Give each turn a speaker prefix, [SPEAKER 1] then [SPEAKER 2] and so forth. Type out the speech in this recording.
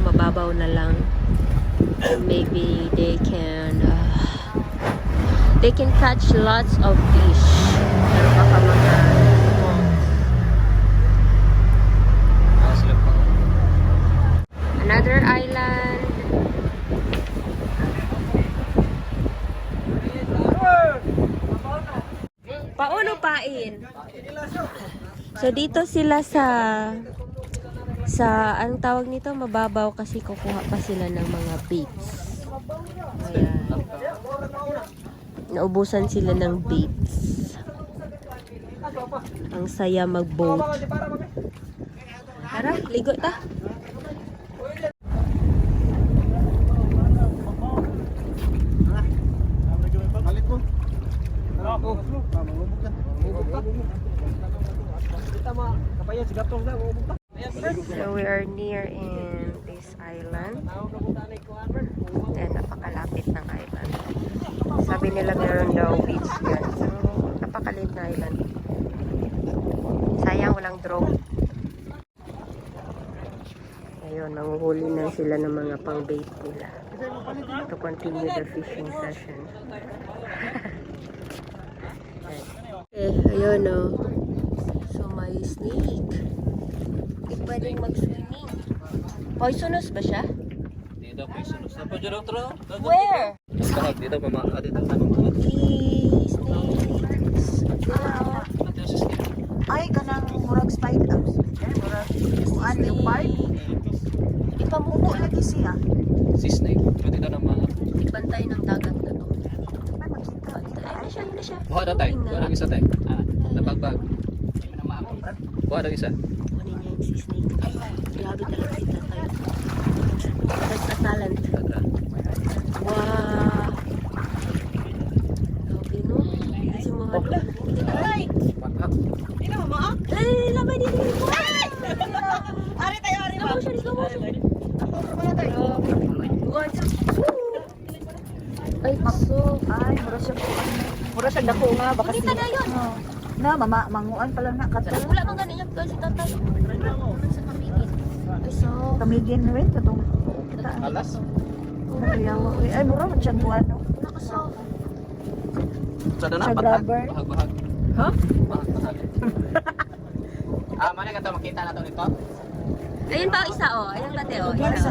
[SPEAKER 1] mababaw na lang. Maybe they can catch lots of fish. Pero baka mga another island. Pauno pain. So dito sila sa ang tawag nito mababaw kasi kukuha pa sila ng mga baits. Ayan. Naubusan sila ng baits. Ang saya mag-boat. Tara, ligo ta. So we are near in this island. And napakalapit ng island. Sabi nila meron daw beach dyan. So napakalit na island. Sayang walang drone. Ayun, nanguhuli na sila ng mga pang-bait nila. To continue the fishing session. Ayun o. So may snake. Hindi pwedeng mag-swimming. Poisonous ba siya?
[SPEAKER 2] Dito poisonous. Apa jero tro?
[SPEAKER 1] Where?
[SPEAKER 2] Dito pama dito.
[SPEAKER 1] Snakes.
[SPEAKER 3] Ay, kanang murag spiders. Murag kuan yung part.
[SPEAKER 1] Ipamuko
[SPEAKER 3] Lagi siya.
[SPEAKER 2] Si snake. Dito na mga
[SPEAKER 1] Bantay ng dagat na to.
[SPEAKER 3] Ay, makita.
[SPEAKER 1] Ay, na siya, yun na siya.
[SPEAKER 2] buha na tayo. Buha na isa tayo. Nabagbag. Buha na isa.
[SPEAKER 1] Kunin niya yung si snake. Grabe talaga si tatay. That's a talent. Wow. Grabe no. Si mga ay!
[SPEAKER 3] Hindi na mamaak.
[SPEAKER 1] Ay, lamay din yung mo.
[SPEAKER 3] Ari tayo, ari
[SPEAKER 1] Slow motion, slow motion. Ay, so.
[SPEAKER 3] Ay, mura siya dako nga. Baka
[SPEAKER 1] Kita na yun.
[SPEAKER 3] Na, manguan pala na.
[SPEAKER 1] Wala bang ganun yung si tatay. Sa kamigin. Ay, so.
[SPEAKER 3] Kamigin na rin. Katong
[SPEAKER 2] Alas.
[SPEAKER 3] ay, mura man siya buwan.
[SPEAKER 1] Nakasoft.
[SPEAKER 2] Sa na
[SPEAKER 3] Sa grabber.
[SPEAKER 2] Bahag-bahag.
[SPEAKER 3] Ha?
[SPEAKER 2] Bahag-bahag. Mana ka to makita na to nito?
[SPEAKER 1] Ayun pa, isa oh. Ayun kate oh. Isa.